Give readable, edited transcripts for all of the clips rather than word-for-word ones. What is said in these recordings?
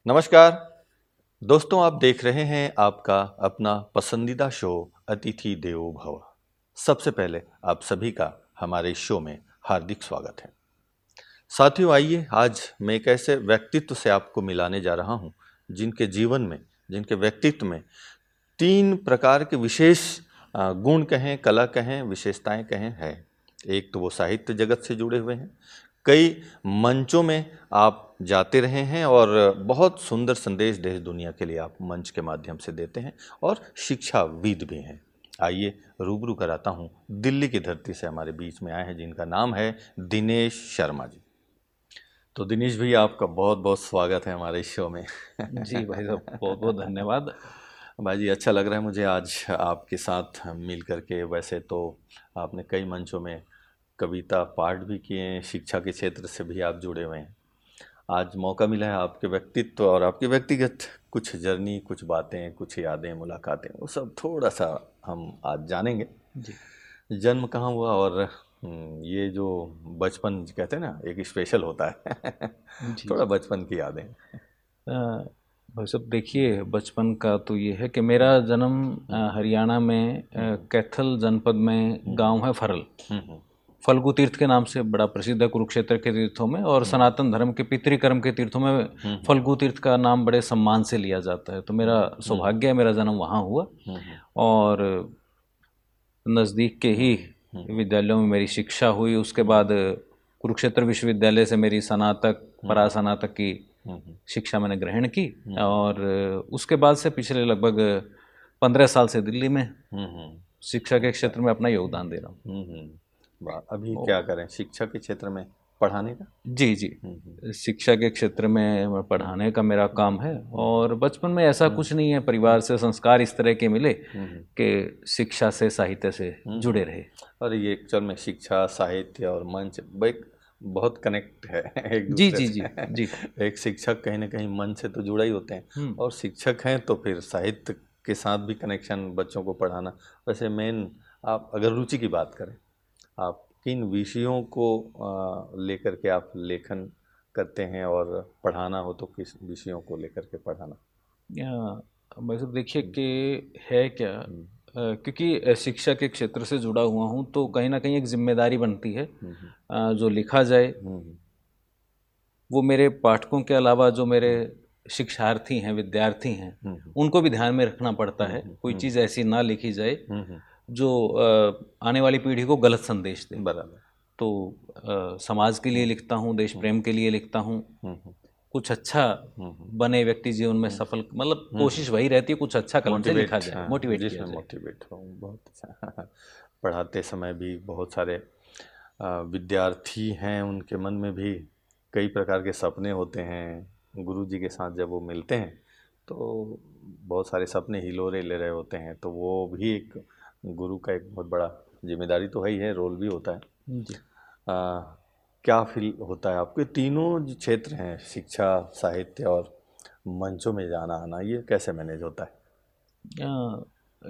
नमस्कार दोस्तों, आप देख रहे हैं आपका अपना पसंदीदा शो अतिथि देवो भव। सबसे पहले आप सभी का हमारे इस शो में हार्दिक स्वागत है। साथियों, आइए आज मैं एक ऐसे व्यक्तित्व से आपको मिलाने जा रहा हूं जिनके जीवन में, जिनके व्यक्तित्व में 3 प्रकार के विशेष गुण कहें, कला कहें, विशेषताएं कहें है। एक तो वो साहित्य जगत से जुड़े हुए हैं, कई मंचों में आप जाते रहे हैं और बहुत सुंदर संदेश देश दुनिया के लिए आप मंच के माध्यम से देते हैं और शिक्षाविद भी हैं। आइए रूबरू कराता हूं, दिल्ली की धरती से हमारे बीच में आए हैं जिनका नाम है दिनेश शर्मा जी। तो दिनेश भैया, आपका बहुत बहुत स्वागत है हमारे इस शो में। जी भाई साहब, बहुत बहुत धन्यवाद। भाई जी, अच्छा लग रहा है मुझे आज आपके साथ मिल करके। वैसे तो आपने कई मंचों में कविता पाठ भी किए हैं, शिक्षा के क्षेत्र से भी आप जुड़े हुए हैं। आज मौका मिला है आपके व्यक्तित्व और आपके व्यक्तिगत कुछ जर्नी, कुछ बातें, कुछ यादें, मुलाकातें, वो सब थोड़ा सा हम आज जानेंगे। जी जन्म कहाँ हुआ और ये जो बचपन कहते हैं ना, एक स्पेशल होता है। जी थोड़ा जी। बचपन की यादें। भाई साहब देखिए, बचपन का तो ये है कि मेरा जन्म हरियाणा में कैथल जनपद में गांव है फरल। हम्म फल्गु तीर्थ के नाम से बड़ा प्रसिद्ध है कुरुक्षेत्र के तीर्थों में, और सनातन धर्म के पितृकर्म के तीर्थों में फल्गु तीर्थ का नाम बड़े सम्मान से लिया जाता है। तो मेरा सौभाग्य है, मेरा जन्म वहाँ हुआ। और नज़दीक के ही विद्यालयों में मेरी शिक्षा हुई। उसके बाद कुरुक्षेत्र विश्वविद्यालय से मेरी स्नातक परास्नातक की शिक्षा मैंने ग्रहण की। और उसके बाद से पिछले लगभग 15 साल से दिल्ली में शिक्षा के क्षेत्र में अपना योगदान दे रहा हूँ। वाह, अभी क्या करें शिक्षा के क्षेत्र में, पढ़ाने का? जी जी, शिक्षा के क्षेत्र में पढ़ाने का मेरा काम है। और बचपन में ऐसा कुछ नहीं है, परिवार से संस्कार इस तरह के मिले कि शिक्षा से, साहित्य से जुड़े रहे। और ये एक्चुअल में शिक्षा, साहित्य और मंच एक बहुत कनेक्ट है एक जी दूसरे जी से। जी जी। एक शिक्षक कहीं ना कहीं मंच से तो जुड़ा ही होते हैं, और शिक्षक हैं तो फिर साहित्य के साथ भी कनेक्शन, बच्चों को पढ़ाना। वैसे मेन, आप अगर रुचि की बात करें, आप किन विषयों को लेकर के आप लेखन करते हैं, और पढ़ाना हो तो किस विषयों को लेकर के पढ़ाना? वैसे देखिए कि है क्या, क्योंकि शिक्षा के क्षेत्र से जुड़ा हुआ हूँ तो कहीं ना कहीं एक जिम्मेदारी बनती है। जो लिखा जाए वो मेरे पाठकों के अलावा जो मेरे शिक्षार्थी हैं, विद्यार्थी हैं, उनको भी ध्यान में रखना पड़ता है। कोई चीज़ ऐसी ना लिखी जाए जो आने वाली पीढ़ी को गलत संदेश दे। बराबर। तो समाज के लिए लिखता हूँ, देश प्रेम के लिए लिखता हूँ। कुछ अच्छा बने, व्यक्ति जीवन में सफल, मतलब कोशिश वही रहती है कुछ अच्छा कलम से लिखा मोटिवेट, जाए, हाँ, मोटिवेट किया जिसमें जाए। मोटिवेट हो। बहुत अच्छा। पढ़ाते समय भी बहुत सारे विद्यार्थी हैं, उनके मन में भी कई प्रकार के सपने होते हैं। गुरु जी के साथ जब वो मिलते हैं तो बहुत सारे सपने हिलोरे ले रहे होते हैं, तो वो भी एक गुरु का एक बहुत बड़ा जिम्मेदारी तो है ही है, रोल भी होता है। जी। क्या फील होता है आपके तीनों जो क्षेत्र हैं, शिक्षा, साहित्य और मंचों में जाना आना, ये कैसे मैनेज होता है?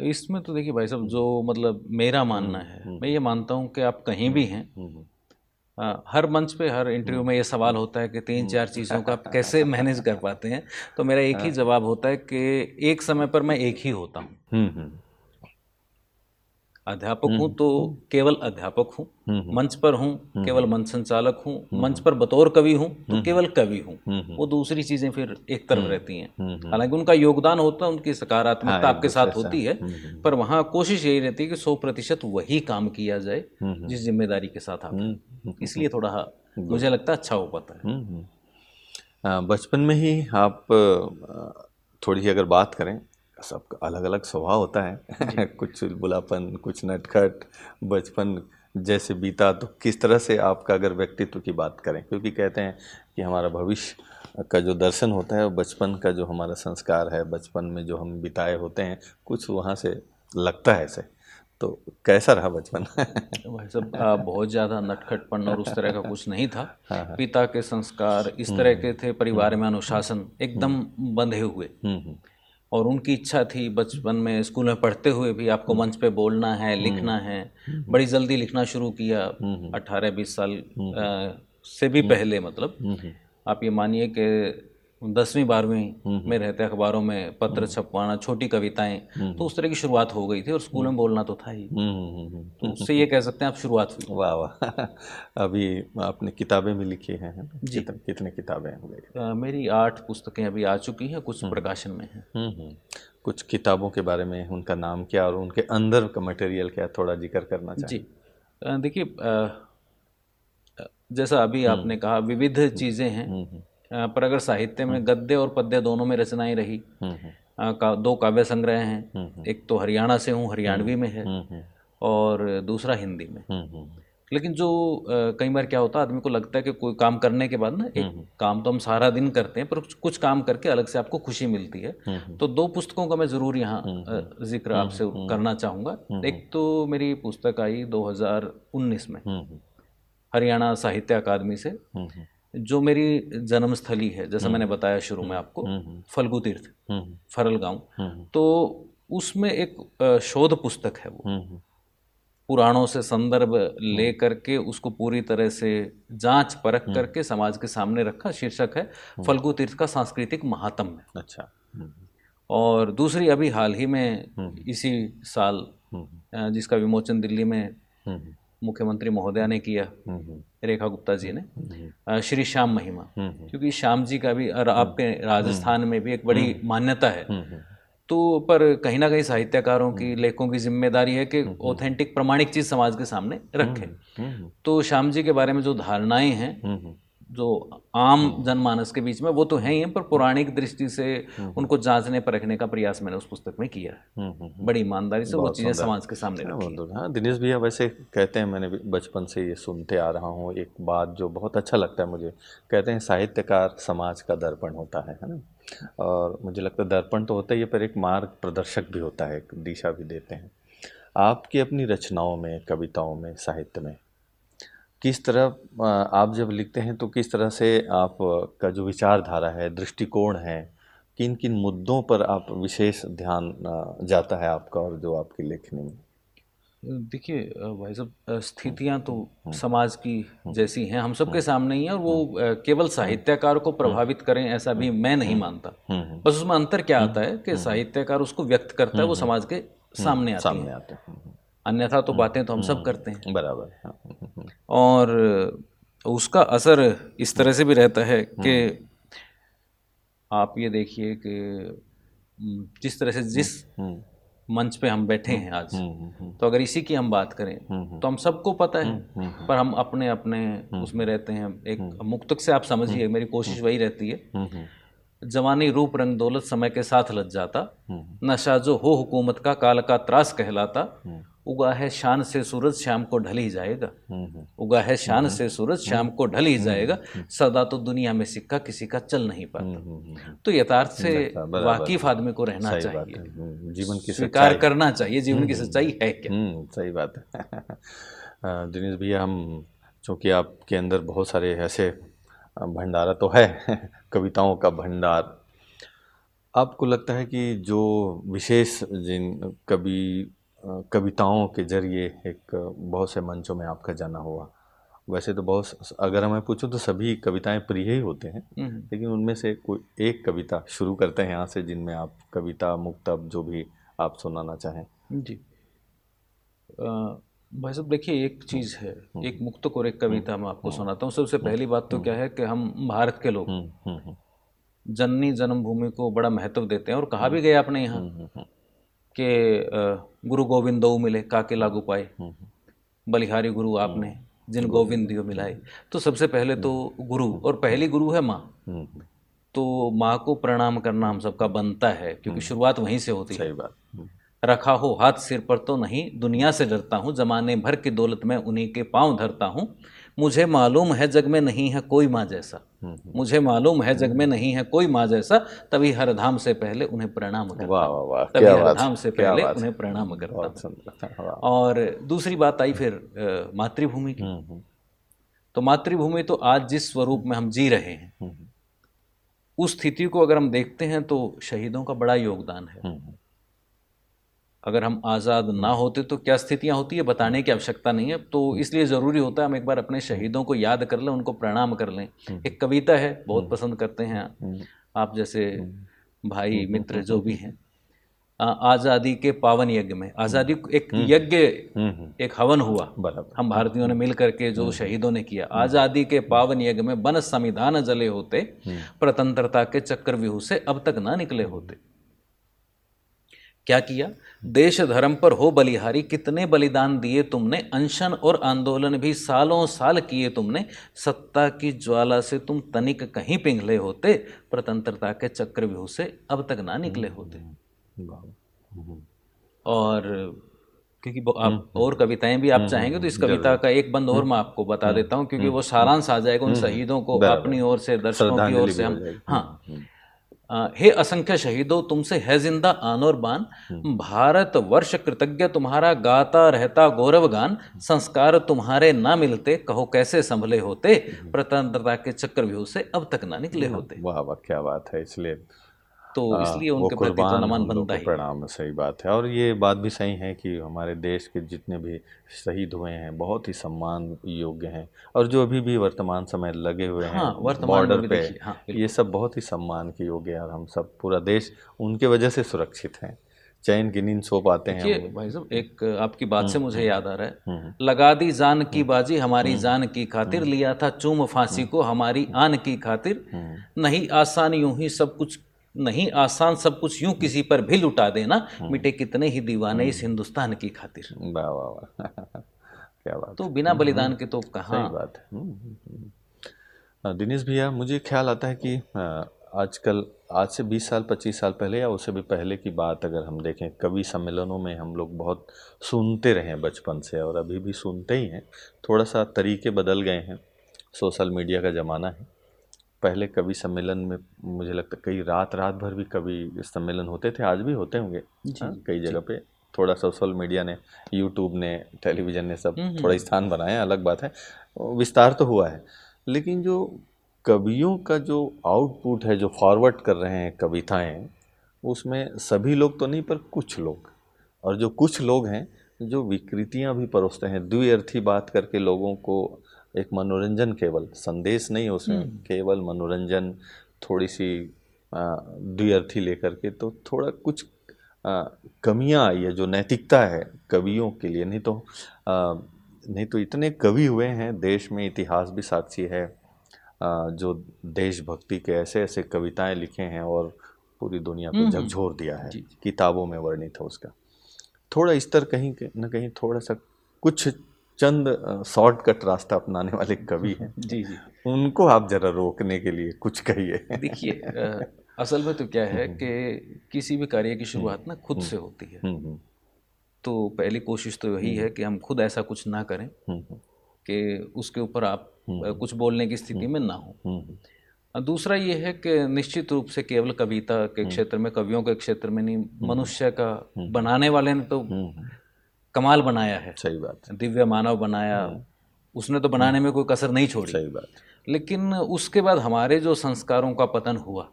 इसमें तो देखिए भाई साहब, जो मतलब मेरा मानना है, मैं ये मानता हूँ कि आप कहीं भी हैं, हर मंच पे, हर इंटरव्यू में ये सवाल होता है कि 3-4 चीज़ों का आप कैसे मैनेज कर पाते हैं। तो मेरा एक ही जवाब होता है कि एक समय पर मैं एक ही होता हूँ। अध्यापक हूँ तो केवल अध्यापक हूँ, मंच पर हूँ केवल मंच संचालक हूँ, मंच पर बतौर कवि हूँ तो केवल कवि हूँ। वो दूसरी चीज़ें फिर एक तरफ रहती हैं। हालांकि उनका योगदान होता है, उनकी हाँ, सकारात्मकता एक आपके दूसरे साथ से। होती है, पर वहाँ कोशिश यही रहती है कि 100% वही काम किया जाए जिस जिम्मेदारी के साथ आप हैं। इसलिए थोड़ा मुझे लगता है अच्छा हो पाता है। बचपन में ही आप थोड़ी सी अगर बात करें, सबका अलग अलग स्वभाव होता है। कुछ चुलबुलापन, कुछ नटखट, बचपन जैसे बीता, तो किस तरह से आपका अगर व्यक्तित्व की बात करें, क्योंकि कहते हैं कि हमारा भविष्य का जो दर्शन होता है वो बचपन का जो हमारा संस्कार है, बचपन में जो हम बिताए होते हैं, कुछ वहाँ से लगता है ऐसे। तो कैसा रहा बचपन? भाई साहब, बहुत ज़्यादा नटखटपन और उस तरह का कुछ नहीं था। पिता के संस्कार इस तरह के थे, परिवार में अनुशासन एकदम बंधे हुए। और उनकी इच्छा थी बचपन में, स्कूल में पढ़ते हुए भी, आपको मंच पे बोलना है, लिखना है। बड़ी जल्दी लिखना शुरू किया, 18-20 साल से भी पहले। मतलब आप ये मानिए कि 10वीं 12वीं में रहते अखबारों में पत्र छपवाना, छोटी कविताएं, तो उस तरह की शुरुआत हो गई थी और स्कूल में बोलना तो था ही। तो उससे ये कह सकते हैं आप शुरुआत हुई। वाह वाह। अभी आपने किताबें भी लिखी हैं, है ना? जी। कितने किताबें हो गई? मेरी 8 पुस्तकें अभी आ चुकी हैं, कुछ प्रकाशन में हैं। कुछ किताबों के बारे में, उनका नाम क्या और उनके अंदर का मटेरियल क्या, थोड़ा जिक्र करना जी। चाहें? देखिए, जैसा अभी आपने कहा विविध चीज़ें हैं, पर अगर साहित्य में गद्य और पद्य दोनों में रचनाएं रही, 2 काव्य संग्रह हैं, एक तो हरियाणा से हूँ, हरियाणवी में है, और दूसरा हिंदी में। लेकिन जो कई बार क्या होता है, आदमी को लगता है कि कोई काम करने के बाद ना, एक काम तो हम सारा दिन करते हैं पर कुछ काम करके अलग से आपको खुशी मिलती है। तो 2 पुस्तकों का मैं ज़रूर यहाँ जिक्र आपसे करना चाहूँगा। एक तो मेरी पुस्तक आई 2019 में हरियाणा साहित्य अकादमी से, जो मेरी जन्मस्थली है, जैसा मैंने बताया शुरू में आपको, फल्गु तीर्थ, फरल गांव। तो उसमें एक शोध पुस्तक है, वो पुराणों से संदर्भ ले करके उसको पूरी तरह से जांच परख करके समाज के सामने रखा। शीर्षक है फल्गु तीर्थ का सांस्कृतिक महात्म्य। अच्छा। और दूसरी अभी हाल ही में इसी साल, जिसका विमोचन दिल्ली में मुख्यमंत्री महोदया ने किया, रेखा गुप्ता जी ने, श्री श्याम महिमा, क्योंकि श्याम जी का भी और आपके राजस्थान में भी एक बड़ी मान्यता है। तो पर कहीं ना कहीं साहित्यकारों की, लेखकों की जिम्मेदारी है कि ऑथेंटिक प्रमाणिक चीज समाज के सामने रखें। तो श्याम जी के बारे में जो धारणाएं हैं जो आम जनमानस के बीच में, वो तो हैं ही हैं, पर पौराणिक दृष्टि से उनको जांचने परखने का प्रयास मैंने उस पुस्तक में किया है। बड़ी ईमानदारी से वो चीज़ें समाज के सामने रखी हैं। हाँ, दिनेश भैया वैसे कहते हैं, मैंने भी बचपन से ये सुनते आ रहा हूँ, एक बात जो बहुत अच्छा लगता है मुझे, कहते हैं साहित्यकार समाज का दर्पण होता है ना? और मुझे लगता है दर्पण तो होता ही है, पर एक मार्ग प्रदर्शक भी होता है, एक दिशा भी देते हैं। आपकी अपनी रचनाओं में, कविताओं में, साहित्य में किस तरह आप जब लिखते हैं तो किस तरह से आप का जो विचारधारा है, दृष्टिकोण है, किन किन मुद्दों पर आप विशेष ध्यान जाता है आपका, और जो आपकी लेखनी में? देखिए भाई साहब, स्थितियाँ तो समाज की जैसी हैं, हम सबके सामने ही हैं, और वो केवल साहित्यकार को प्रभावित करें ऐसा भी मैं नहीं मानता। बस उसमें अंतर क्या आता है कि साहित्यकार उसको व्यक्त करता है, वो समाज के सामने आती है। अन्यथा तो बातें तो हम सब करते हैं। बराबर। और उसका असर इस तरह से भी रहता है कि आप ये देखिए कि जिस तरह से जिस मंच पे हम बैठे हैं आज, तो अगर इसी की हम बात करें तो हम सबको पता है, पर हम अपने अपने उसमें रहते हैं। एक मुक्तक से आप समझिए, मेरी कोशिश वही रहती है, जवानी रूप रंग दौलत समय के साथ लग जाता, नशा जो हो हुकूमत का काल का त्रास कहलाता, उगा है शान से सूरज शाम को ढल ही जाएगा, उगा है शान से सूरज शाम को ढल ही जाएगा, सदा तो दुनिया में सिक्का किसी का चल नहीं पाता। तो यथार्थ से वाकिफ आदमी को रहना चाहिए, जीवन की स्वीकार करना चाहिए जीवन की सच्चाई है क्या। सही बात है। दिनेश भैया, हम चूँकि आपके अंदर बहुत सारे ऐसे भंडारा तो है कविताओं का भंडार, आपको लगता है कि जो विशेष जिन कविताओं के जरिए एक बहुत से मंचों में आपका जाना हुआ, वैसे तो बहुत, अगर मैं पूछूं तो सभी कविताएं प्रिय ही होते हैं, लेकिन उनमें से कोई एक कविता शुरू करते हैं यहाँ से, जिनमें आप कविता, मुक्तब, जो भी आप सुनाना चाहें। जी भाई साहब, देखिए एक चीज़ है, एक मुक्तक और एक कविता मैं आपको सुनाता हूँ। सबसे पहली बात तो क्या है कि हम भारत के लोग जननी जन्मभूमि को बड़ा महत्व देते हैं, और कहा भी गया अपने यहाँ कि गुरु गोविंद दो मिले काके लागू पाए, बलिहारी गुरु आपने जिन गोविंद दियो मिलाए। तो सबसे पहले तो गुरु, और पहली गुरु है माँ, तो माँ को प्रणाम करना हम सबका बनता है, क्योंकि शुरुआत वहीं से होती है। सही बात। रखा हो हाथ सिर पर तो नहीं दुनिया से डरता हूँ, जमाने भर की दौलत में उन्हीं के पांव धरता हूँ, मुझे मालूम है जग में नहीं है कोई माँ जैसा, मुझे मालूम है जग में नहीं है कोई माँ जैसा, तभी हर धाम से पहले उन्हें प्रणाम करता हूँ, तभी हर धाम से पहले उन्हें प्रणाम करता हूँ। और दूसरी बात आई फिर मातृभूमि की। तो मातृभूमि तो आज जिस स्वरूप में हम जी रहे हैं, उस स्थिति को अगर हम देखते हैं तो शहीदों का बड़ा योगदान है। अगर हम आज़ाद ना होते तो क्या स्थितियां होती है, बताने की आवश्यकता नहीं है। तो इसलिए ज़रूरी होता है हम एक बार अपने शहीदों को याद कर लें, उनको प्रणाम कर लें। एक कविता है, बहुत पसंद करते हैं आप जैसे भाई मित्र जो भी हैं, आज़ादी के पावन यज्ञ में, आज़ादी एक यज्ञ, एक हवन हुआ बराबर। हम भारतीयों ने मिल करके जो शहीदों ने किया, आज़ादी के पावन यज्ञ में बन संविधान जले होते, स्वतंत्रता के चक्रव्यूह से अब तक ना निकले होते। क्या किया? देश धर्म पर हो बलिहारी, कितने बलिदान दिए तुमने, अनशन और आंदोलन भी सालों साल किए तुमने, सत्ता की ज्वाला से तुम तनिक कहीं पिघले होते, स्वतंत्रता के चक्रव्यूह से अब तक ना निकले होते। और क्योंकि आप और कविताएं भी आप चाहेंगे तो इस कविता का एक बंद और मैं आपको बता देता हूं, क्योंकि वो सारांश आ जाएगा उन शहीदों को अपनी ओर से, दर्शकों की ओर से हम। हाँ, हे असंख्य शहीदों, तुमसे है जिंदा आन और बान, भारत वर्ष कृतज्ञ तुम्हारा गाता रहता गौरव गान, संस्कार तुम्हारे ना मिलते, कहो कैसे संभले होते, स्वतंत्रता के चक्रव्यूह से अब तक ना निकले होते। वाह वाह, क्या बात है। इसलिए इसलिए उनके प्रति तो नमन बनता ही। प्रणाम, सही बात है। और ये बात भी सही है कि हमारे देश के जितने भी शहीद हुए हैं बहुत ही सम्मान योग्य हैं, और जो अभी भी वर्तमान समय लगे हुए हैं बॉर्डर पे, ये सब बहुत ही सम्मान के योग्य है, और हम सब, पूरा देश उनके वजह से सुरक्षित हैं, चैन की नींद सो पाते हैं। भाई साहब, एक आपकी बात से मुझे याद आ रहा है, लगा दी जान की बाजी हमारी जान की खातिर, लिया था चूम फांसी को हमारी आन की खातिर, नहीं आसान यूं ही सब कुछ, नहीं आसान सब कुछ यूं किसी पर भी लुटा देना, मिटे कितने ही दीवाने इस हिंदुस्तान की खातिर। वाह वाह वाह, क्या बात। तो बिना बलिदान के तो कहाँ। सही बात है। दिनेश भैया, मुझे ख्याल आता है कि आजकल, आज से 20 साल 25 साल पहले या उससे भी पहले की बात अगर हम देखें, कवि सम्मेलनों में हम लोग बहुत सुनते रहे हैं बचपन से, और अभी भी सुनते ही हैं। थोड़ा सा तरीके बदल गए हैं, सोशल मीडिया का ज़माना है। पहले कवि सम्मेलन में मुझे लगता है कई रात भर भी कवि सम्मेलन होते थे, आज भी होते होंगे कई जगह पे। थोड़ा सोशल मीडिया ने, यूट्यूब ने, टेलीविज़न ने सब थोड़ा स्थान बनाया, अलग बात है, विस्तार तो हुआ है। लेकिन जो कवियों का जो आउटपुट है, जो फॉरवर्ड कर रहे हैं कविताएं, उसमें सभी लोग तो नहीं, पर कुछ लोग, और जो कुछ लोग हैं जो विकृतियां भी परोसते हैं, द्विअर्थी बात करके लोगों को एक मनोरंजन, केवल संदेश नहीं उसमें, केवल मनोरंजन, थोड़ी सी द्विअर्थी लेकर के, तो थोड़ा कुछ कमियां आई है जो नैतिकता है कवियों के लिए। नहीं तो इतने कवि हुए हैं देश में, इतिहास भी साक्षी है, जो देशभक्ति के ऐसे ऐसे कविताएं लिखे हैं और पूरी दुनिया को झकझोर दिया है, किताबों में वर्णित है उसका। थोड़ा स्तर कहीं न कहीं, थोड़ा सा कुछ चंद शॉर्टकट रास्ता अपनाने वाले कवि हैं, जी जी, उनको आप जरा रोकने के लिए कुछ कहिए। देखिए, असल में तो क्या है कि किसी भी कार्य की शुरुआत ना खुद से होती है, तो पहली कोशिश तो यही है कि हम खुद ऐसा कुछ ना करें कि उसके ऊपर आप कुछ बोलने की स्थिति में ना हो। दूसरा ये है कि निश्चित रूप से केवल कविता के क्षेत्र में, कवियों के क्षेत्र में नहीं, मनुष्य का बनाने वाले ने तो कमाल बनाया है। सही बात। दिव्य मानव बनाया, उसने तो बनाने में कोई कसर नहीं छोड़ी। सही बात। लेकिन उसके बाद हमारे जो संस्कारों का पतन हुआ,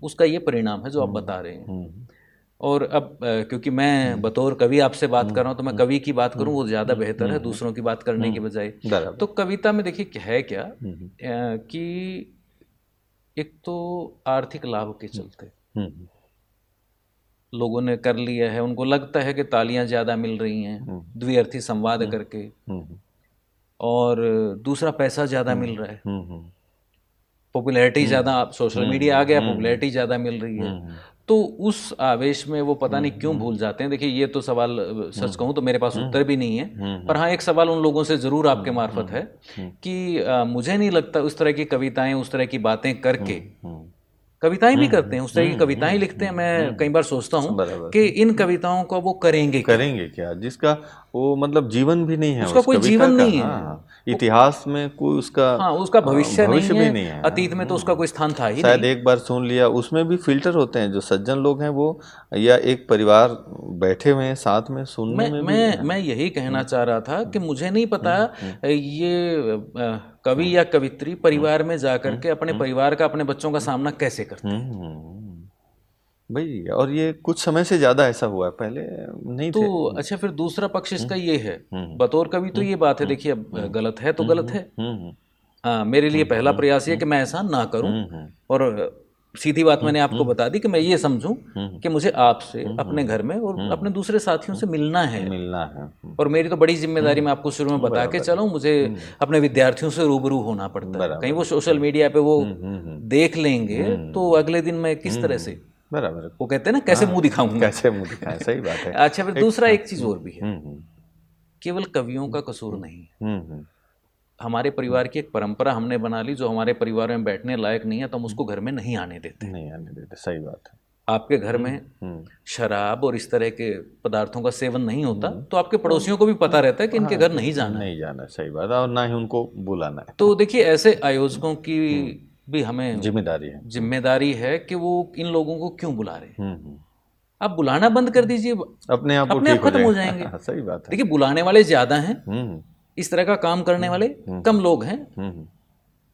उसका ये परिणाम है जो आप बता रहे हैं। और अब क्योंकि मैं बतौर कवि आपसे बात कर रहा हूँ, तो मैं कवि की बात करूँ वो ज़्यादा बेहतर है दूसरों की बात करने की बजाय। तो कविता में देखिए है क्या कि एक तो आर्थिक लाभ के चलते लोगों ने कर लिया है, उनको लगता है कि तालियां ज़्यादा मिल रही हैं द्विअर्थी संवाद करके, और दूसरा पैसा ज़्यादा मिल रहा है, पॉपुलैरिटी ज़्यादा, सोशल मीडिया आ गया, पॉपुलैरिटी ज़्यादा मिल रही है। तो उस आवेश में वो पता नहीं क्यों भूल जाते हैं। देखिए, ये तो सवाल सच कहूँ तो मेरे पास उत्तर भी नहीं है, पर हाँ एक सवाल उन लोगों से ज़रूर आपके मार्फत है कि मुझे नहीं लगता उस तरह की कविताएं, उस तरह की बातें करके, कविताएं भी करते हैं, उस तरह की कविताएं लिखते हैं, मैं कई बार सोचता हूँ कि इन कविताओं का वो करेंगे क्या, जिसका वो मतलब जीवन भी नहीं है, उसका कोई जीवन नहीं है, इतिहास में कोई उसका भविष्य भी नहीं है, अतीत में तो उसका कोई स्थान था ही शायद एक बार सुन लिया। उसमें भी फिल्टर होते हैं, जो सज्जन लोग हैं वो, या एक परिवार बैठे हुए हैं साथ में सुनने में मैं यही कहना चाह रहा था कि मुझे नहीं पता ये कवि या कवित्री परिवार में जाकर के अपने परिवार का, अपने बच्चों का सामना कैसे करते हैं भाई। और ये कुछ समय से ज्यादा ऐसा हुआ है, पहले नहीं तो थे। अच्छा, फिर दूसरा पक्ष इसका ये है, बतौर कवि तो ये बात है, देखिए अब गलत है तो गलत है। मेरे लिए पहला प्रयास ये कि मैं ऐसा ना करूं, और सीधी बात मैंने आपको बता दी कि मैं ये समझूं कि मुझे आपसे अपने घर में और अपने दूसरे साथियों से मिलना है। और मेरी तो बड़ी जिम्मेदारी मैं आपको शुरू में बता के चलूं, मुझे अपने विद्यार्थियों से रूबरू होना पड़ता है। कहीं वो सोशल मीडिया पे वो देख लेंगे तो अगले दिन मैं किस तरह से, बराबर, वो कहते हैं ना कैसे मुंह दिखाऊंगा, कैसे मुंह दिखाएं, सही बात है। अच्छा, फिर दूसरा एक चीज और भी है, केवल कवियों का कसूर नहीं है। हमारे परिवार की एक परंपरा हमने बना ली, जो हमारे परिवार में बैठने लायक नहीं है तो हम उसको घर में नहीं आने देते। नहीं आने देते, सही बात है। आपके घर में शराब और इस तरह के पदार्थों का सेवन नहीं होता तो आपके पड़ोसियों को भी पता रहता है कि इनके घर नहीं जाना, नहीं जाना, सही बात है, और ना ही उनको बुलाना है। तो देखिए ऐसे आयोजकों की भी हमें जिम्मेदारी है कि वो इन लोगों को क्यों बुला रहे हैं। आप बुलाना बंद कर दीजिए, अपने आप खत्म हो जाएंगे। सही बात है। देखिए बुलाने वाले ज्यादा हैं, इस तरह का काम करने वाले कम लोग हैं,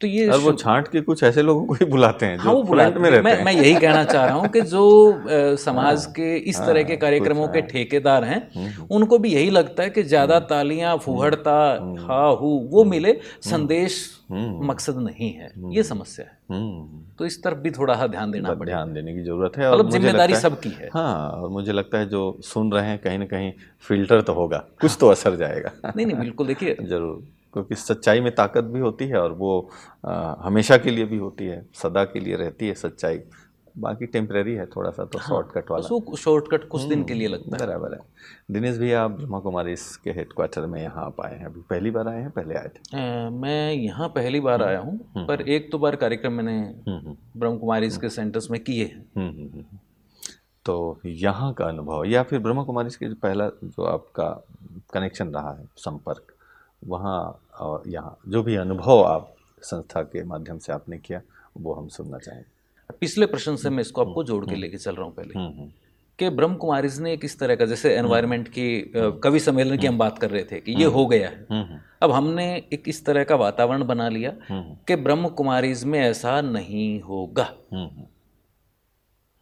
तो ये और वो छांट के कुछ ऐसे लोगों को ही बुलाते हैं जो वो फ्रंट में रहते हैं। मैं यही कहना चाह रहा हूँ कि जो समाज के इस तरह के कार्यक्रमों के ठेकेदार हैं, उनको भी यही लगता है कि ज्यादा तालियां, फुहड़ता, हा हू वो मिले, संदेश मकसद नहीं है, ये समस्या है। तो इस तरफ भी थोड़ा ध्यान देना पड़ेगा, ध्यान देने की जरूरत है, और मतलब जिम्मेदारी सबकी है। हाँ, और मुझे लगता है जो सुन रहे हैं कहीं ना कहीं फिल्टर तो होगा, कुछ तो असर जाएगा। नहीं बिल्कुल, देखिए जरूर, क्योंकि सच्चाई में ताकत भी होती है, और वो हमेशा के लिए भी होती है, सदा के लिए रहती है सच्चाई, बाकी टेम्परेरी है थोड़ा सा, तो शॉर्टकट वाला, शॉर्टकट कुछ दिन के लिए लगता है। बराबर है। दिनेश भैया, आप ब्रह्मा कुमारीज के हेडक्वार्टर में यहाँ आप आए हैं, अभी पहली बार आए हैं, पहले आए थे? मैं यहाँ पहली बार आया हूँ, पर एक दो बार कार्यक्रम मैंने ब्रह्मा कुमारीज के सेंटर्स में किए हैं। तो यहाँ का अनुभव, या फिर ब्रह्मा कुमारीज के पहला जो आपका कनेक्शन रहा है, संपर्क, वहाँ और यहाँ जो भी अनुभव आप संस्था के माध्यम से आपने किया, वो हम सुनना चाहेंगे। पिछले प्रश्न से मैं इसको आपको जोड़ के लेके चल रहा हूँ पहले, कि ब्रह्म कुमारीज ने एक इस तरह का, जैसे एनवायरनमेंट की कवि सम्मेलन की हम बात कर रहे थे कि ये हो गया है, अब हमने एक इस तरह का वातावरण बना लिया कि ब्रह्म कुमारीज में ऐसा नहीं होगा,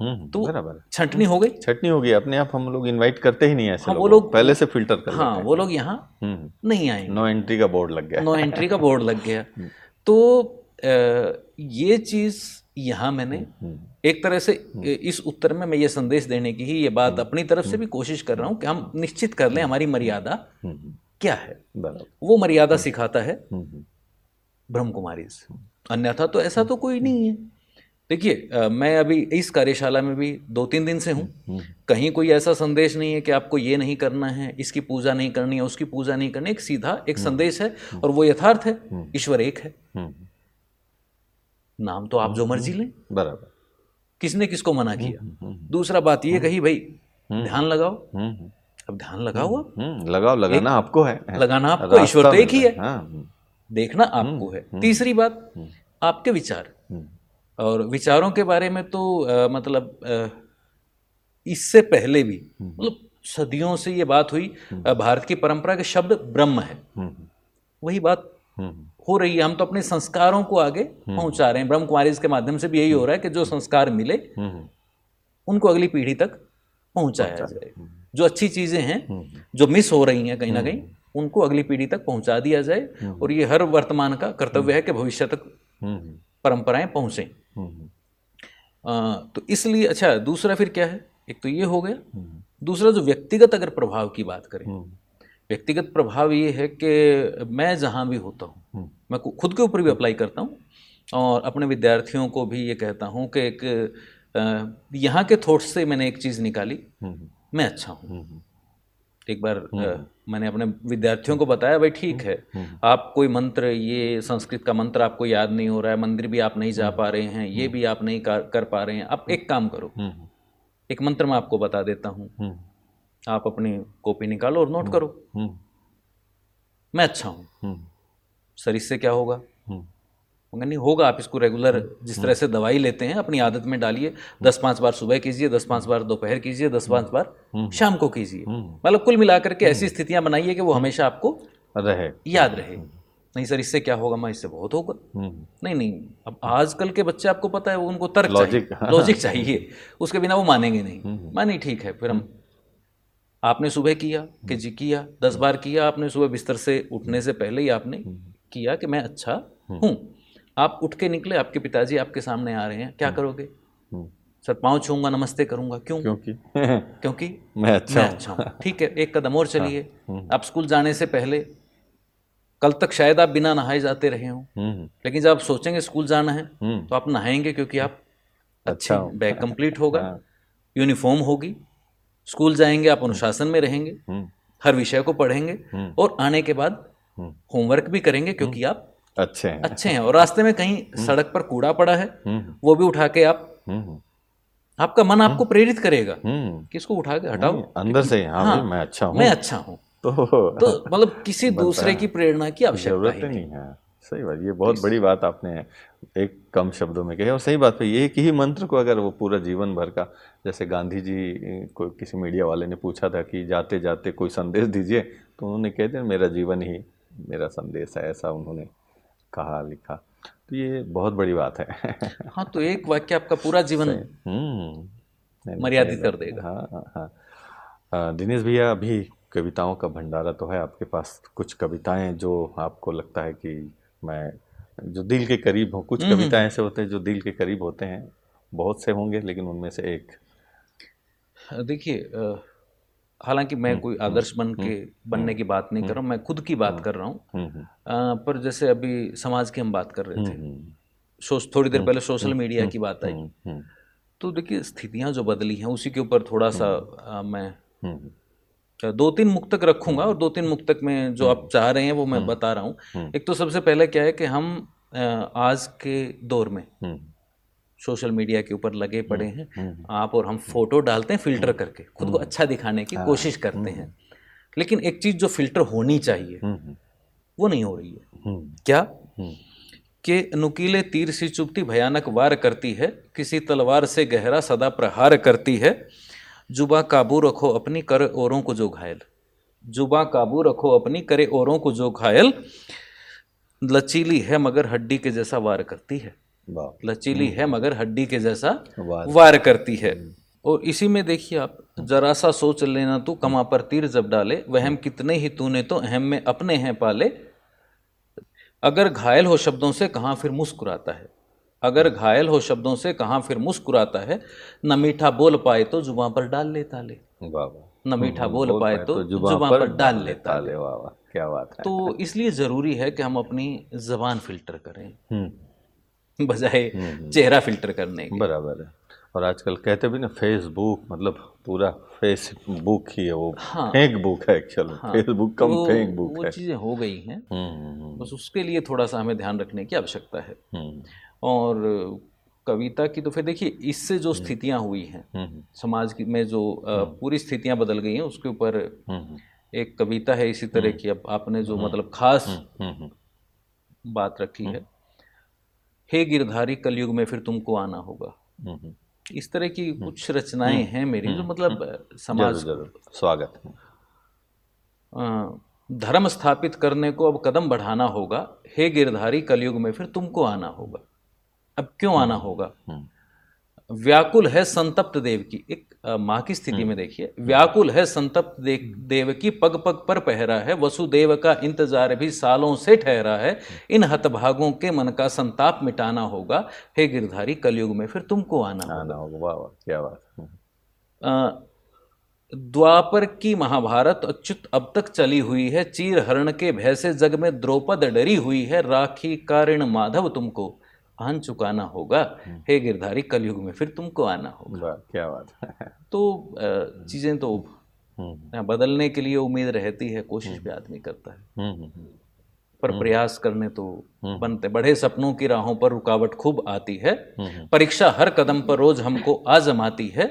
तो छंटनी हो गई, छटनी हो गई अपने आप। हम लोग इनवाइट करते ही नहीं ऐसे लोग, वो लोग पहले से फिल्टर कर लेते हैं। वो लोग यहाँ नहीं आएंगे, नो एंट्री का बोर्ड लग गया, नो एंट्री का बोर्ड लग गया। तो ये चीज यहाँ मैंने एक तरह से इस उत्तर में मैं ये संदेश देने की ही ये बात अपनी तरफ से भी कोशिश कर रहा हूँ कि हम निश्चित कर लें हमारी मर्यादा क्या है। वो मर्यादा सिखाता है ब्रह्म कुमारीज, अन्यथा तो ऐसा तो कोई नहीं है। देखिए मैं अभी इस कार्यशाला में भी 2-3 दिन से हूँ, कहीं कोई ऐसा संदेश नहीं है कि आपको ये नहीं करना है, इसकी पूजा नहीं करनी है, उसकी पूजा नहीं करनी, एक सीधा एक संदेश है, और वो यथार्थ है, ईश्वर एक है। नाम तो आप जो मर्जी लें, बराबर, किसने किसको मना किया। दूसरा बात ये कही भाई ध्यान लगाओ, अब ध्यान लगाओ, लगाओ, लगाना आपको है, लगाना आपको, ईश्वर तो एक ही है, देखना आपको है। तीसरी बात आपके विचार, और विचारों के बारे में तो मतलब इससे पहले भी मतलब सदियों से ये बात हुई, भारत की परंपरा के शब्द ब्रह्म है, वही बात हो रही है। हम तो अपने संस्कारों को आगे पहुंचा रहे हैं, ब्रह्म कुमारीज के माध्यम से भी यही हो रहा है कि जो संस्कार मिले उनको अगली पीढ़ी तक पहुंचाया जाए, जो अच्छी चीजें हैं जो मिस हो रही हैं कहीं ना कहीं उनको अगली पीढ़ी तक पहुंचा दिया जाए, और ये हर वर्तमान का कर्तव्य है कि भविष्य तक परंपराएं पहुंचे। तो इसलिए अच्छा, दूसरा फिर क्या है, एक तो ये हो गया, दूसरा जो व्यक्तिगत अगर प्रभाव की बात करें, व्यक्तिगत प्रभाव ये है कि मैं जहाँ भी होता हूँ, मैं खुद के ऊपर भी अप्लाई करता हूँ और अपने विद्यार्थियों को भी ये कहता हूँ कि एक यहाँ के थॉट्स से मैंने एक चीज़ निकाली, मैं अच्छा हूँ। एक बार मैंने अपने विद्यार्थियों को बताया, भाई ठीक है, आप कोई मंत्र, ये संस्कृत का मंत्र आपको याद नहीं हो रहा है, मंदिर भी आप नहीं जा पा रहे हैं, ये भी आप नहीं कर पा रहे हैं, आप एक काम करो, एक मंत्र मैं आपको बता देता हूँ, आप अपनी कॉपी निकालो और नोट करो, मैं अच्छा हूँ। सर इससे क्या होगा? मगर नहीं होगा, आप इसको रेगुलर जिस तरह से दवाई लेते हैं अपनी आदत में डालिए, 10-5 बार सुबह कीजिए, 10-5 बार दोपहर कीजिए, 10-5 बार शाम को कीजिए, मतलब कुल मिलाकर के ऐसी स्थितियां बनाइए कि वो हमेशा आपको रहे, याद रहे। नहीं सर इससे क्या होगा, मैं इससे बहुत होगा, नहीं, अब आजकल के बच्चे आपको पता है उनको तर्क लॉजिक चाहिए, उसके बिना वो मानेंगे नहीं। मानी ठीक है, फिर हम आपने सुबह किया कि जी किया, 10 बार किया आपने, सुबह बिस्तर से उठने से पहले ही आपने किया कि मैं अच्छा हूँ। आप उठ के निकले, आपके पिताजी आपके सामने आ रहे हैं, क्या करोगे? सर पाँव छूंगा, नमस्ते करूंगा, क्यों? क्योंकि क्योंकि मैं अच्छा हूँ। ठीक है, एक कदम और चलिए। आप स्कूल जाने से पहले कल तक शायद आप बिना नहाए जाते रहे हों, लेकिन जब आप सोचेंगे स्कूल जाना है तो आप नहाएंगे, क्योंकि आप अच्छे अच्छा हैं, बैग कंप्लीट होगा, हाँ। यूनिफॉर्म होगी, स्कूल जाएंगे, आप अनुशासन में रहेंगे, हर विषय को पढ़ेंगे और आने के बाद होमवर्क भी करेंगे, क्योंकि आप अच्छे हैं। अच्छे हैं। और रास्ते में कहीं सड़क पर कूड़ा पड़ा है, वो भी उठा के आप, आपका मन आपको प्रेरित करेगा कि इसको उठा के हटाओ, अंदर से हाँ भाई मैं अच्छा हूँ, मैं अच्छा हूँ। तो मतलब किसी दूसरे की प्रेरणा की आवश्यकता जरूरत ही ही नहीं। नहीं है। सही बात, ये बहुत बड़ी बात आपने एक कम शब्दों में कही, और सही बात है। ये एक ही मंत्र को अगर वो पूरा जीवन भर का, जैसे गांधी जी को किसी मीडिया वाले ने पूछा था कि जाते जाते कोई संदेश दीजिए, तो उन्होंने कह दिया मेरा जीवन ही मेरा संदेश है, ऐसा उन्होंने कहा लिखा। तो ये बहुत बड़ी बात है। हाँ, तो एक वाक्य आपका पूरा जीवन नहीं, सही मर्यादित कर बात है। देगा। हाँ हाँ हाँ। दिनेश भैया, अभी कविताओं का भंडारा तो है आपके पास, कुछ कविताएं जो आपको लगता है कि मैं जो दिल के करीब हो, कुछ कविताएं ऐसे होते हैं जो दिल के करीब होते हैं, बहुत से होंगे लेकिन उनमें से एक। देखिए, हालांकि मैं कोई आदर्श बनने की बात नहीं कर रहा हूँ, मैं खुद की बात कर रहा हूँ। पर जैसे अभी समाज की हम बात कर रहे थे, थोड़ी देर पहले सोशल मीडिया की बात आई, तो देखिए स्थितियां जो बदली हैं उसी के ऊपर थोड़ा सा मैं 2-3 मुक्तक रखूंगा, और 2-3 मुक्तक में जो आप चाह रहे हैं वो मैं बता रहा हूँ। एक तो सबसे पहले क्या है कि हम आज के दौर में सोशल मीडिया के ऊपर लगे पड़े हैं, आप और हम फोटो डालते हैं फिल्टर करके, खुद को अच्छा दिखाने की कोशिश करते हैं, लेकिन एक चीज जो फिल्टर होनी चाहिए वो नहीं हो रही है। क्या? कि नुकीले तीर सी चुभती भयानक वार करती है, किसी तलवार से गहरा सदा प्रहार करती है, जुबा काबू रखो अपनी करे औरों को जो घायल, जुबा काबू रखो अपनी करे औरों को जो घायल, लचीली है मगर हड्डी के जैसा वार करती है, लचीली है मगर हड्डी के जैसा वार करती है। और इसी में देखिए आप, जरा सा सोच लेना तू कमा पर तीर जब डाले, वहम कितने ही तूने तो अहम में अपने हैं पाले, अगर घायल हो शब्दों से कहाँ फिर मुस्कुराता है, अगर घायल हो शब्दों से कहाँ फिर मुस्कुराता है, न मीठा बोल पाए तो जुबां पर डाल ले ताले, न मीठा बोल पाए तो जुबां पर डाल ले ताले। वाह वाह, क्या बात है। तो इसलिए ज़रूरी है कि हम अपनी ज़बान फिल्टर करें बजाय चेहरा फिल्टर करने के। बराबर है। और आजकल कहते भी ना, फेसबुक मतलब पूरा फेसबुक ही है, वो फेक बुक है एक्चुअली। फेसबुक कम फेक बुक वो है। चीज़ें हो गई हैं, बस उसके लिए थोड़ा सा हमें ध्यान रखने की आवश्यकता है। और कविता की तो फिर देखिए, इससे जो स्थितियां हुई हैं समाज की में, जो पूरी स्थितियां बदल गई हैं, उसके ऊपर एक कविता है इसी तरह की। अब आपने जो मतलब खास बात रखी है, हे गिरधारी कलयुग में फिर तुमको आना होगा, इस तरह की कुछ रचनाएं हैं मेरी, जो मतलब समाज जरूर स्वागत है। धर्म स्थापित करने को अब कदम बढ़ाना होगा, हे गिरधारी कलयुग में फिर तुमको आना होगा। अब क्यों आना होगा? व्याकुल है संतप्त देव की, एक माँ की स्थिति में देखिए, व्याकुल है संतप्त देव की, पग पग पर पहरा है, वसुदेव का इंतजार भी सालों से ठहरा है, इन हतभागों के मन का संताप मिटाना होगा, हे गिरधारी कलयुग में फिर तुमको आना होगा। वाह वाह, क्या बात। द्वापर की महाभारत अच्युत अब तक चली हुई है, चीर हरण के भय से जग में द्रौपद डरी हुई है, राखी का ऋण माधव तुमको आन चुकाना होगा, हे गिरधारी कलयुग में फिर तुमको आना होगा। क्या बात है। तो चीजें तो बदलने के लिए उम्मीद रहती है, कोशिश भी आदमी करता है, पर प्रयास करने तो बनते। बढ़े सपनों की राहों पर रुकावट खूब आती है, परीक्षा हर कदम पर रोज हमको आजमाती है,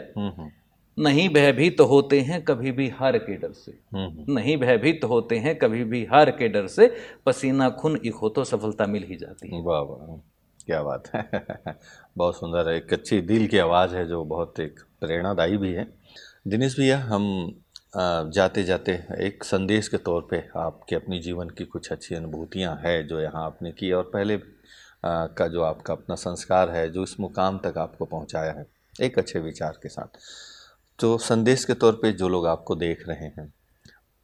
नहीं भयभीत होते हैं कभी भी हार के डर से, नहीं भयभीत होते हैं कभी भी हार के डर से, पसीना खून एक हो तो सफलता मिल ही जाती है। वाह वाह, क्या बात है। बहुत सुंदर है, एक अच्छी दिल की आवाज़ है जो बहुत एक प्रेरणादायी भी है। दिनेश भैया, हम जाते जाते एक संदेश के तौर पे आपके अपनी जीवन की कुछ अच्छी अनुभूतियां हैं जो यहाँ आपने की, और पहले का जो आपका अपना संस्कार है जो इस मुकाम तक आपको पहुँचाया है एक अच्छे विचार के साथ, तो संदेश के तौर पे जो लोग आपको देख रहे हैं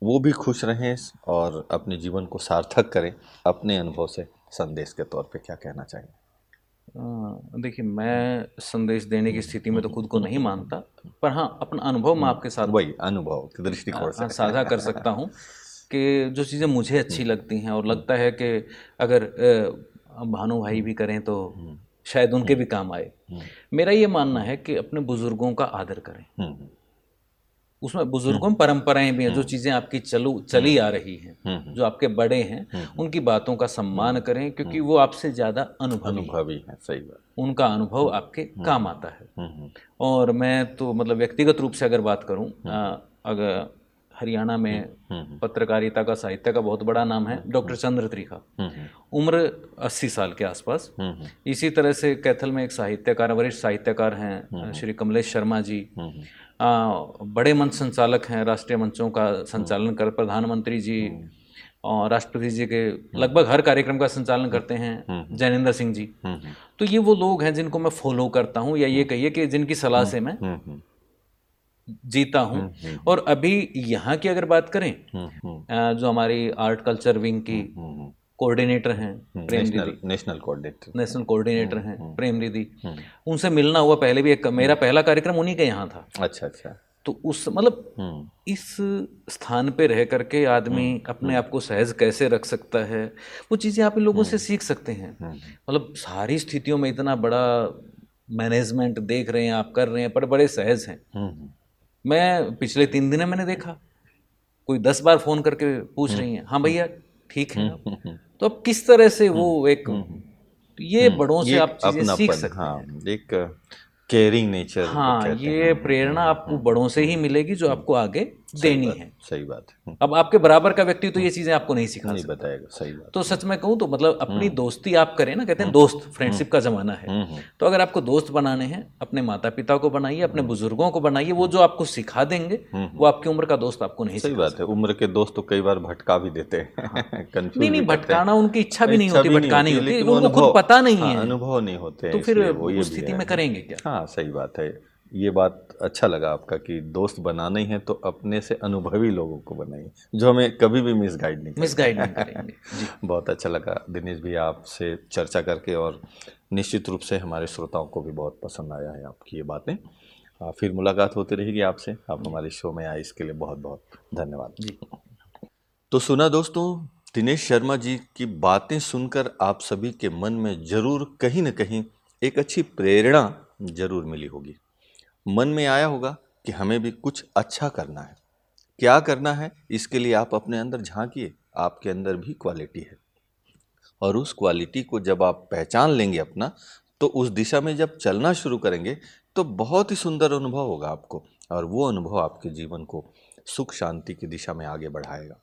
वो भी खुश रहें और अपने जीवन को सार्थक करें, अपने अनुभव से संदेश के तौर पे क्या कहना चाहिए? देखिए, मैं संदेश देने की स्थिति में तो खुद को नहीं मानता, पर हाँ, अपना अनुभव मैं आपके साथ वही अनुभव के दृष्टिकोण से साझा कर सकता हूँ कि जो चीज़ें मुझे अच्छी लगती हैं और लगता है कि अगर भानु भाई भी करें तो शायद उनके भी काम आए। मेरा ये मानना है कि अपने बुजुर्गों का आदर करें। उसमें बुजुर्गों में परंपराएं भी हैं, जो चीज़ें आपकी चली आ रही हैं, जो आपके बड़े हैं, उनकी बातों का सम्मान करें, क्योंकि वो आपसे ज़्यादा अनुभवी है। सही बात। उनका अनुभव आपके काम आता है। और मैं तो मतलब व्यक्तिगत रूप से अगर बात करूं, अगर हरियाणा में पत्रकारिता का, साहित्य का बहुत बड़ा नाम है डॉक्टर चंद्र त्रिखा, उम्र 80 साल के आसपास। इसी तरह से कैथल में एक साहित्यकार, वरिष्ठ साहित्यकार हैं श्री कमलेश शर्मा जी, बड़े मंच संचालक हैं, राष्ट्रीय मंचों का संचालन कर, प्रधानमंत्री जी और राष्ट्रपति जी के लगभग हर कार्यक्रम का संचालन करते हैं, जैनेंद्र सिंह जी। तो ये वो लोग हैं जिनको मैं फॉलो करता हूँ, या ये कहिए कि जिनकी सलाह से मैं जीता हूँ। और अभी यहाँ की अगर बात करें, जो हमारी आर्ट कल्चर विंग की कोऑर्डिनेटर हैं प्रेम दीदी, नेशनल कोऑर्डिनेटर हैं प्रेम दीदी, उनसे मिलना हुआ। पहले भी एक मेरा पहला कार्यक्रम उन्हीं के यहाँ था। अच्छा। तो उस मतलब इस स्थान पे रह करके आदमी अपने आप को सहज कैसे रख सकता है, वो चीज़ें आप इन लोगों से सीख सकते हैं। मतलब सारी स्थितियों में इतना बड़ा मैनेजमेंट देख रहे हैं, आप कर रहे हैं, पर बड़े सहज हैं। मैं पिछले 3 दिन मैंने देखा कोई 10 बार फोन करके पूछ रही हैं, हाँ भैया ठीक है आप। तो अब किस तरह से वो एक, ये बड़ों से आप चीजें सीख सकते हैं। एक केयरिंग नेचर। हाँ, ये प्रेरणा आपको बड़ों से ही मिलेगी जो आपको आगे देनी है। सही बात है। अब आपके बराबर का व्यक्ति तो ये चीजें आपको नहीं सिखा नहीं सकता, बताएगा। सही बात। तो सच में कहूँ तो मतलब अपनी दोस्ती आप करें ना, कहते हैं दोस्त, फ्रेंडशिप का जमाना है। तो अगर आपको दोस्त बनाने हैं, अपने माता पिता को बनाइए, अपने बुजुर्गों को बनाइए, वो जो आपको सिखा देंगे वो आपकी उम्र का दोस्त आपको नहीं सही सिखा बात है। उम्र के दोस्त तो कई बार भटका भी देते हैं, कंफ्यूज नहीं भी करते हैं। भटकाना उनकी इच्छा भी नहीं होती, भटकानी होती, लेकिन उनको खुद पता नहीं है, अनुभव नहीं होते, तो फिर उस स्थिति में करेंगे क्या। हाँ सही बात है। ये बात अच्छा लगा आपका कि दोस्त बनाना ही है तो अपने से अनुभवी लोगों को बनाइए, जो हमें कभी भी मिसगाइड नहीं करेंगे। जी। बहुत अच्छा लगा दिनेश भी आपसे चर्चा करके, और निश्चित रूप से हमारे श्रोताओं को भी बहुत पसंद आया है आपकी ये बातें। फिर मुलाकात होती रहेगी आपसे। आप हमारे शो में आए इसके लिए बहुत बहुत धन्यवाद जी। तो सुना दोस्तों, दिनेश शर्मा जी की बातें सुनकर आप सभी के मन में जरूर कहीं न कहीं एक अच्छी प्रेरणा जरूर मिली होगी। मन में आया होगा कि हमें भी कुछ अच्छा करना है। क्या करना है, इसके लिए आप अपने अंदर झांकिए। आपके अंदर भी क्वालिटी है, और उस क्वालिटी को जब आप पहचान लेंगे अपना, तो उस दिशा में जब चलना शुरू करेंगे तो बहुत ही सुंदर अनुभव होगा आपको, और वो अनुभव आपके जीवन को सुख शांति की दिशा में आगे बढ़ाएगा।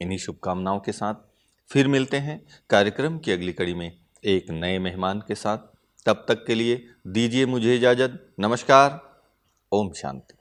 इन्हीं शुभकामनाओं के साथ फिर मिलते हैं कार्यक्रम की अगली कड़ी में एक नए मेहमान के साथ। तब तक के लिए दीजिए मुझे इजाजत। नमस्कार। ओम शांति।